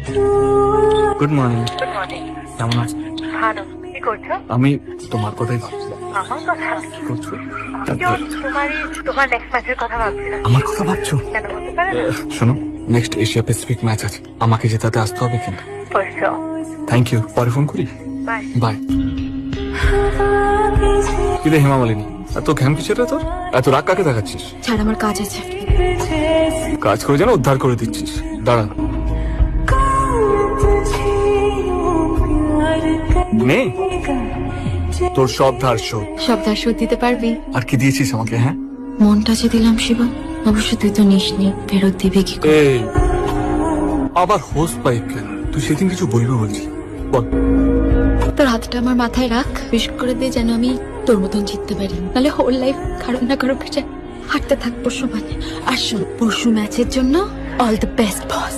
Good morning. Good morning. কেমন আছো? ভালো। কি করছো? আমি তোমার কথাই ভাবছিলাম। আমার কথা? কি করছো? তোমার নেক্সট ম্যাচের কথা ভাবছিলাম। আমার কথা ভাবছো? কেন বলতে পারে না? শোনো, নেক্সট এশিয়া প্যাসিফিক ম্যাচ আছে, আমাকে জেতাতে আসতে হবে কিন্তু। করছো। থ্যাংক ইউ, পরে ফোন করি। বাই। বাই। কি রে হেমা মালিনী, এত ঘ্যাম কিসের রে তোর? এত রাগ কাকে দেখাচ্ছিস? ছাড়, আমার কাজ আছে। কাজ করে যেন উদ্ধার করে দিচ্ছিস। দাঁড়া, নে তোর সব ধার শোধ। সব ধার শোধ দিতে পারবি? আর কি দিয়েছিস আমাকে? হ্যাঁ, মনটা যে দিলাম শিবা, অবশ্য তুই তো নিসনি, ফেরত দিবি কি করে? এই আবার হোস পাইপ কেন? তুই সেদিন কিছু বলবি বলছি, বল। তোর হাতটা আমার মাথায় রাখ, বিশ করে দে যেন আমি তোর মতন জিততে পারি, নাহলে হোল লাইফ কারো না কারো কাছে হাঁটতে থাকবো সমানে। আর শোন, পরশু ম্যাচের জন্য অল দ্য বেস্ট বস।